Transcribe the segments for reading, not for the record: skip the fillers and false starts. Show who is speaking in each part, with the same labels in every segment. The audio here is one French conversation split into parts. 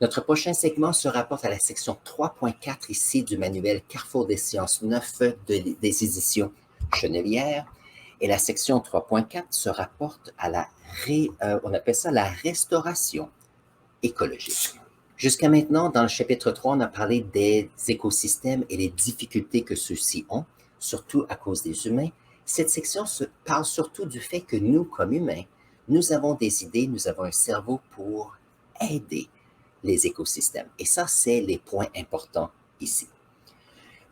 Speaker 1: Notre prochain segment se rapporte à la section 3.4 ici du manuel Carrefour des sciences 9 des éditions Chenelière. Et la section 3.4 se rapporte à on appelle ça la restauration écologique. Jusqu'à maintenant, dans le chapitre 3, on a parlé des écosystèmes et les difficultés que ceux-ci ont, surtout à cause des humains. Cette section parle surtout du fait que nous, comme humains, nous avons des idées, nous avons un cerveau pour aider les écosystèmes. Et ça, c'est les points importants ici.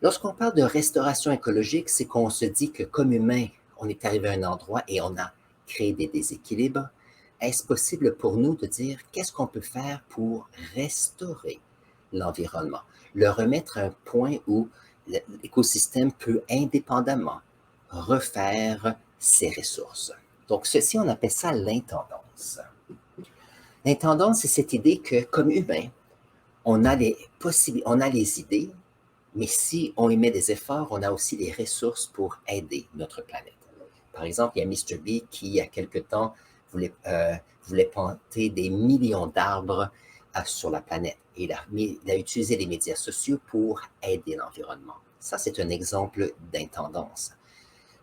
Speaker 1: Lorsqu'on parle de restauration écologique, c'est qu'on se dit que comme humains, on est arrivé à un endroit et on a créé des déséquilibres. Est-ce possible pour nous de dire qu'est-ce qu'on peut faire pour restaurer l'environnement, le remettre à un point où l'écosystème peut indépendamment refaire ses ressources? Donc, ceci, on appelle ça l'intendance. L'intendance, c'est cette idée que, comme humain, on a les idées, mais si on y met des efforts, on a aussi les ressources pour aider notre planète. Par exemple, il y a Mr. B qui, il y a quelque temps, voulait planter des millions d'arbres sur la planète. Et il a utilisé les médias sociaux pour aider l'environnement. Ça, c'est un exemple d'intendance.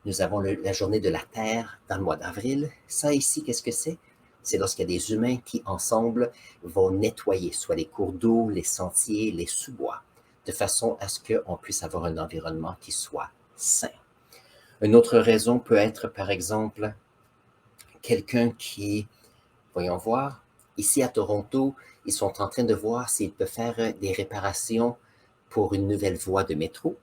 Speaker 1: Nous avons la journée de la Terre dans le mois d'avril. Ça ici, qu'est-ce que c'est? C'est lorsqu'il y a des humains qui, ensemble, vont nettoyer soit les cours d'eau, les sentiers, les sous-bois, de façon à ce qu'on puisse avoir un environnement qui soit sain. Une autre raison peut être, par exemple, quelqu'un qui, voyons voir, ici à Toronto, ils sont en train de voir s'ils peuvent faire des réparations pour une nouvelle voie de métro.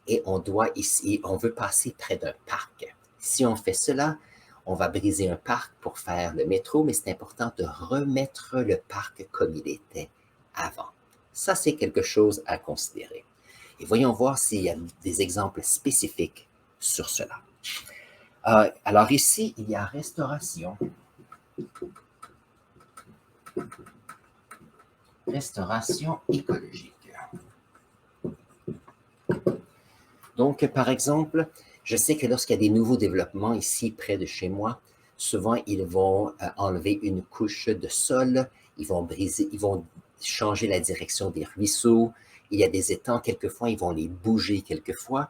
Speaker 1: Et on veut passer près d'un parc. Si on fait cela, on va briser un parc pour faire le métro, mais c'est important de remettre le parc comme il était avant. Ça, c'est quelque chose à considérer. Et voyons voir s'il y a des exemples spécifiques sur cela. Alors ici, il y a restauration. Restauration écologique. Donc, par exemple, je sais que lorsqu'il y a des nouveaux développements ici près de chez moi, souvent ils vont enlever une couche de sol, ils vont changer la direction des ruisseaux, il y a des étangs, quelquefois ils vont les bouger quelquefois.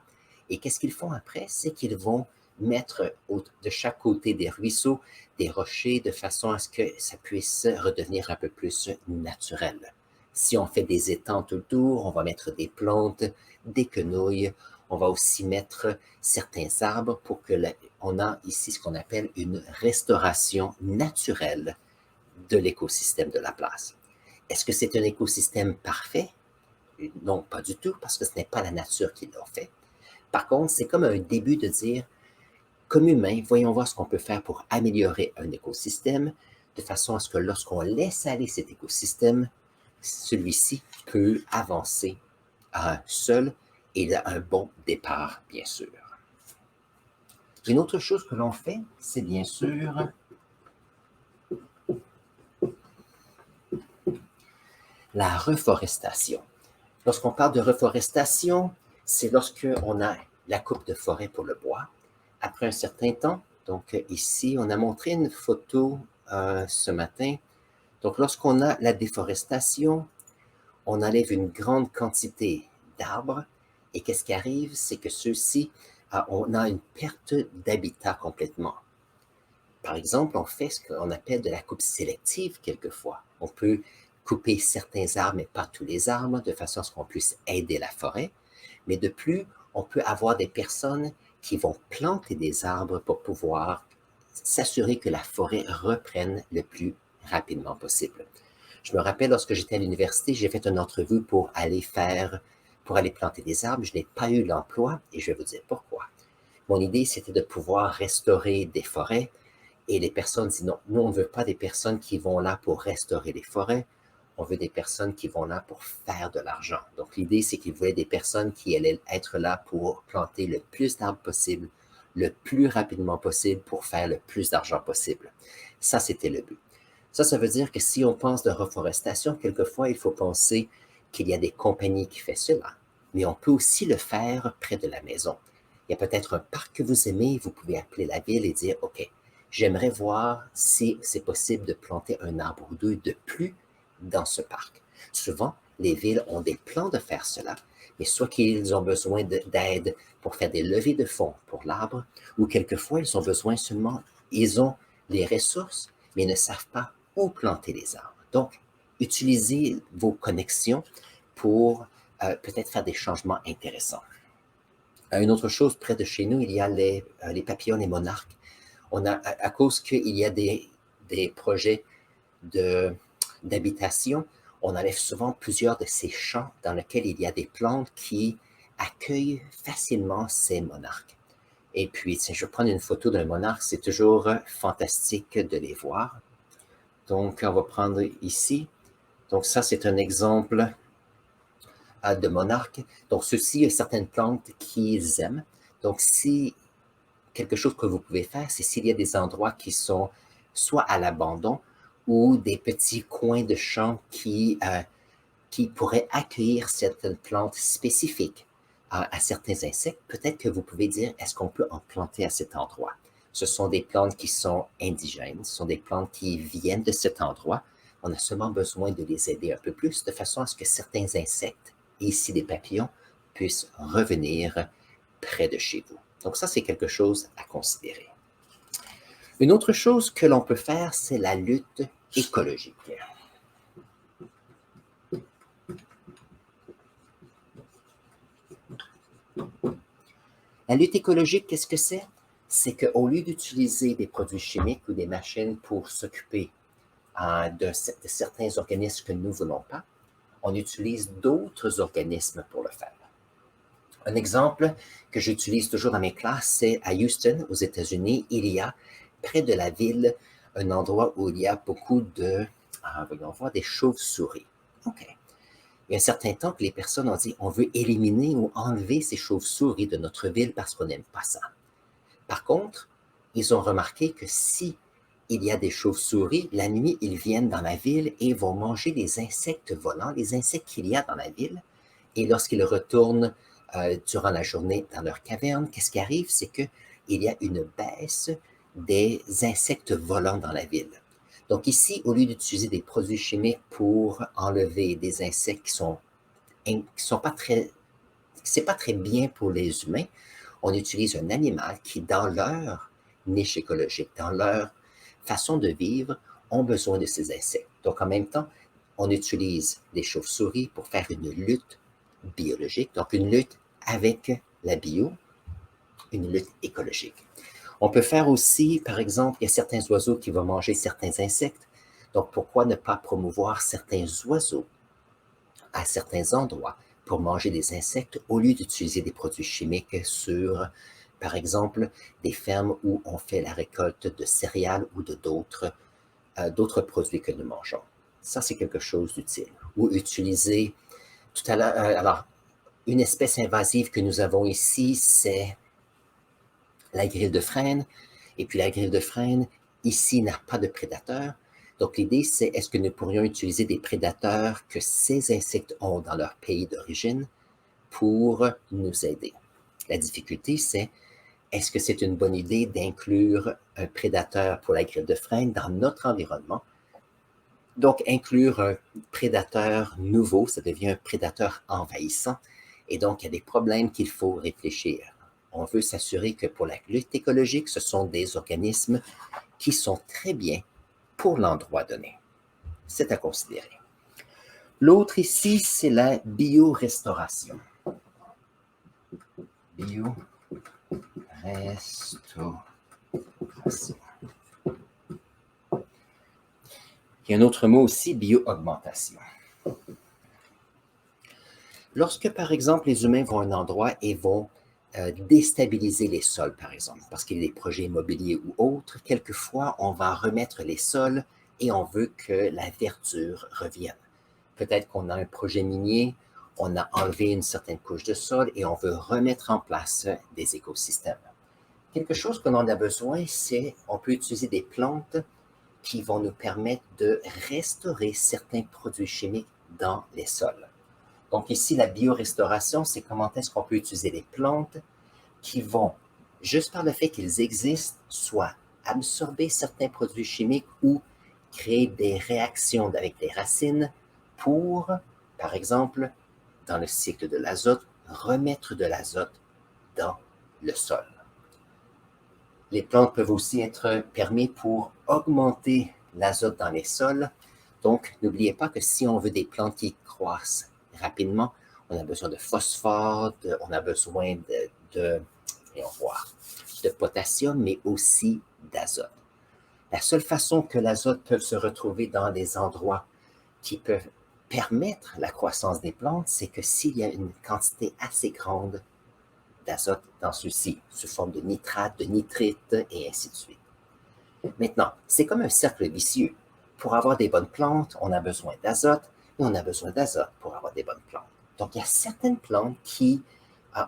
Speaker 1: Et qu'est-ce qu'ils font après? C'est qu'ils vont mettre de chaque côté des ruisseaux des rochers de façon à ce que ça puisse redevenir un peu plus naturel. Si on fait des étangs tout autour, on va mettre des plantes, des quenouilles, on va aussi mettre certains arbres pour que on a ici ce qu'on appelle une restauration naturelle de l'écosystème de la place. Est-ce que c'est un écosystème parfait? Non, pas du tout, parce que ce n'est pas la nature qui l'a fait. Par contre, c'est comme un début de dire, comme humain, voyons voir ce qu'on peut faire pour améliorer un écosystème, de façon à ce que lorsqu'on laisse aller cet écosystème, celui-ci peut avancer seul et il a un bon départ, bien sûr. Une autre chose que l'on fait, c'est bien sûr la reforestation. Lorsqu'on parle de reforestation, c'est lorsqu'on a la coupe de forêt pour le bois. Après un certain temps, donc ici, on a montré une photo ce matin. Donc, lorsqu'on a la déforestation, on enlève une grande quantité d'arbres. Et qu'est-ce qui arrive? C'est que ceux-ci, on a une perte d'habitat complètement. Par exemple, on fait ce qu'on appelle de la coupe sélective quelquefois. On peut couper certains arbres, mais pas tous les arbres, de façon à ce qu'on puisse aider la forêt. Mais de plus, on peut avoir des personnes qui vont planter des arbres pour pouvoir s'assurer que la forêt reprenne le plus rapidement possible. Je me rappelle, lorsque j'étais à l'université, j'ai fait une entrevue pour aller planter des arbres. Je n'ai pas eu l'emploi et je vais vous dire pourquoi. Mon idée, c'était de pouvoir restaurer des forêts et les personnes disent non, nous, on ne veut pas des personnes qui vont là pour restaurer les forêts. On veut des personnes qui vont là pour faire de l'argent. Donc, l'idée, c'est qu'ils voulaient des personnes qui allaient être là pour planter le plus d'arbres possible, le plus rapidement possible pour faire le plus d'argent possible. Ça, c'était le but. Ça veut dire que si on pense de reforestation, quelquefois, il faut penser qu'il y a des compagnies qui font cela. Mais on peut aussi le faire près de la maison. Il y a peut-être un parc que vous aimez, vous pouvez appeler la ville et dire, OK, j'aimerais voir si c'est possible de planter un arbre ou deux de plus dans ce parc. Souvent, les villes ont des plans de faire cela, mais soit qu'ils ont besoin d'aide pour faire des levées de fonds pour l'arbre, ou quelquefois ils ont besoin seulement, ils ont les ressources, mais ils ne savent pas où planter les arbres. Donc, utilisez vos connexions pour peut-être faire des changements intéressants. Une autre chose, près de chez nous, il y a les papillons, les monarques. On a, à cause qu'il y a des projets d'habitation, on enlève souvent plusieurs de ces champs dans lesquels il y a des plantes qui accueillent facilement ces monarques. Et puis, si je prends une photo d'un monarque, c'est toujours fantastique de les voir. Donc, on va prendre ici. Donc, ça, c'est un exemple de monarque. Donc, ceci, il y a certaines plantes qu'ils aiment. Donc, si quelque chose que vous pouvez faire, c'est s'il y a des endroits qui sont soit à l'abandon ou des petits coins de champs qui pourraient accueillir certaines plantes spécifiques à certains insectes, peut-être que vous pouvez dire, est-ce qu'on peut en planter à cet endroit? Ce sont des plantes qui sont indigènes, ce sont des plantes qui viennent de cet endroit. On a seulement besoin de les aider un peu plus, de façon à ce que certains insectes, et ici des papillons, puissent revenir près de chez vous. Donc ça, c'est quelque chose à considérer. Une autre chose que l'on peut faire, c'est la lutte écologique. La lutte écologique, qu'est-ce que c'est? C'est qu'au lieu d'utiliser des produits chimiques ou des machines pour s'occuper de certains organismes que nous ne voulons pas, on utilise d'autres organismes pour le faire. Un exemple que j'utilise toujours dans mes classes, c'est à Houston, aux États-Unis, il y a près de la ville un endroit où il y a beaucoup voyons voir, des chauves-souris. OK. Il y a un certain temps que les personnes ont dit, on veut éliminer ou enlever ces chauves-souris de notre ville parce qu'on n'aime pas ça. Par contre, ils ont remarqué que si il y a des chauves-souris, la nuit, ils viennent dans la ville et vont manger les insectes volants, les insectes qu'il y a dans la ville. Et lorsqu'ils retournent durant la journée dans leur caverne, qu'est-ce qui arrive? C'est qu'il y a une baisse des insectes volants dans la ville. Donc ici, au lieu d'utiliser des produits chimiques pour enlever des insectes qui sont pas très, c'est pas très bien pour les humains, on utilise un animal qui, dans leur niche écologique, dans leur façon de vivre, ont besoin de ces insectes. Donc en même temps, on utilise les chauves-souris pour faire une lutte biologique, donc une lutte avec la bio, une lutte écologique. On peut faire aussi, par exemple, il y a certains oiseaux qui vont manger certains insectes. Donc, pourquoi ne pas promouvoir certains oiseaux à certains endroits pour manger des insectes au lieu d'utiliser des produits chimiques sur, par exemple, des fermes où on fait la récolte de céréales ou de d'autres produits que nous mangeons. Ça, c'est quelque chose d'utile. Ou utiliser, tout à l'heure, alors, une espèce invasive que nous avons ici, c'est la grille de frêne. Et puis la grille de frêne, ici, n'a pas de prédateurs. Donc l'idée, c'est est-ce que nous pourrions utiliser des prédateurs que ces insectes ont dans leur pays d'origine pour nous aider? La difficulté, c'est est-ce que c'est une bonne idée d'inclure un prédateur pour la grille de frêne dans notre environnement? Donc, inclure un prédateur nouveau, ça devient un prédateur envahissant. Et donc, il y a des problèmes qu'il faut réfléchir. On veut s'assurer que pour la lutte écologique, ce sont des organismes qui sont très bien pour l'endroit donné. C'est à considérer. L'autre ici, c'est la biorestauration. Biorestauration. Il y a un autre mot aussi, bio-augmentation. Lorsque, par exemple, les humains vont à un endroit et vont déstabiliser les sols, par exemple, parce qu'il y a des projets immobiliers ou autres, quelquefois, on va remettre les sols et on veut que la verdure revienne. Peut-être qu'on a un projet minier, on a enlevé une certaine couche de sol et on veut remettre en place des écosystèmes. Quelque chose que l'on a besoin, c'est on peut utiliser des plantes qui vont nous permettre de restaurer certains produits chimiques dans les sols. Donc ici, la biorestauration, c'est comment est-ce qu'on peut utiliser les plantes qui vont, juste par le fait qu'ils existent, soit absorber certains produits chimiques ou créer des réactions avec les racines pour, par exemple, dans le cycle de l'azote, remettre de l'azote dans le sol. Les plantes peuvent aussi être permis pour augmenter l'azote dans les sols. Donc, n'oubliez pas que si on veut des plantes qui croissent rapidement, on a besoin de phosphore, on a besoin de potassium, mais aussi d'azote. La seule façon que l'azote peut se retrouver dans des endroits qui peuvent permettre la croissance des plantes, c'est que s'il y a une quantité assez grande d'azote dans ceux-ci, sous forme de nitrate, de nitrite, et ainsi de suite. Maintenant, c'est comme un cercle vicieux. Pour avoir des bonnes plantes, on a besoin d'azote, et on a besoin d'azote pour avoir des bonnes plantes. Donc, il y a certaines plantes qui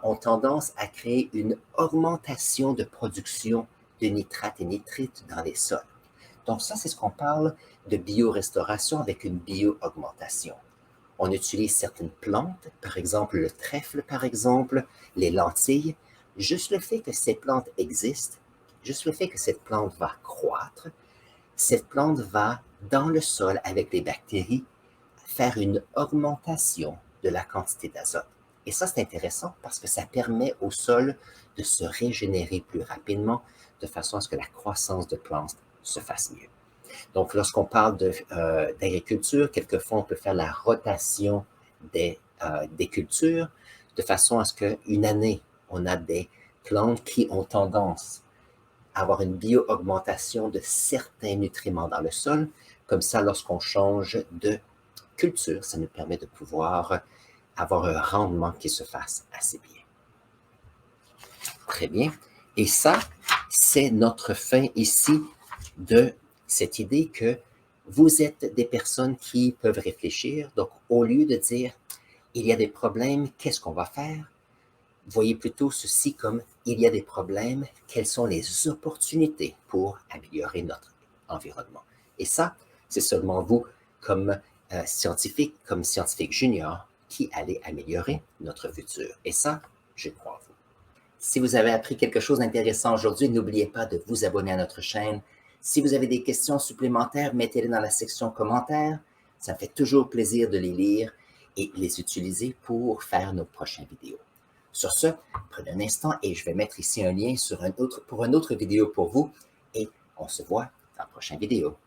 Speaker 1: ont tendance à créer une augmentation de production de nitrate et nitrite dans les sols. Donc, ça, c'est ce qu'on parle de biorestauration avec une bio-augmentation. On utilise certaines plantes, par exemple le trèfle, par exemple, les lentilles. Juste le fait que ces plantes existent, juste le fait que cette plante va croître, cette plante va, dans le sol avec les bactéries, faire une augmentation de la quantité d'azote. Et ça, c'est intéressant parce que ça permet au sol de se régénérer plus rapidement de façon à ce que la croissance de plantes se fasse mieux. Donc, lorsqu'on parle d'agriculture, quelquefois, on peut faire la rotation des cultures de façon à ce qu'une année, on a des plantes qui ont tendance à avoir une bio-augmentation de certains nutriments dans le sol. Comme ça, lorsqu'on change de culture, ça nous permet de pouvoir avoir un rendement qui se fasse assez bien. Très bien. Et ça, c'est notre fin ici de cette idée que vous êtes des personnes qui peuvent réfléchir. Donc, au lieu de dire, il y a des problèmes, qu'est-ce qu'on va faire? Voyez plutôt ceci comme, il y a des problèmes, quelles sont les opportunités pour améliorer notre environnement? Et ça, c'est seulement vous, comme scientifique junior, qui allez améliorer notre futur. Et ça, je crois en vous. Si vous avez appris quelque chose d'intéressant aujourd'hui, n'oubliez pas de vous abonner à notre chaîne. Si vous avez des questions supplémentaires, mettez-les dans la section commentaires. Ça me fait toujours plaisir de les lire et les utiliser pour faire nos prochaines vidéos. Sur ce, prenez un instant et je vais mettre ici un lien pour une autre vidéo pour vous et on se voit dans la prochaine vidéo.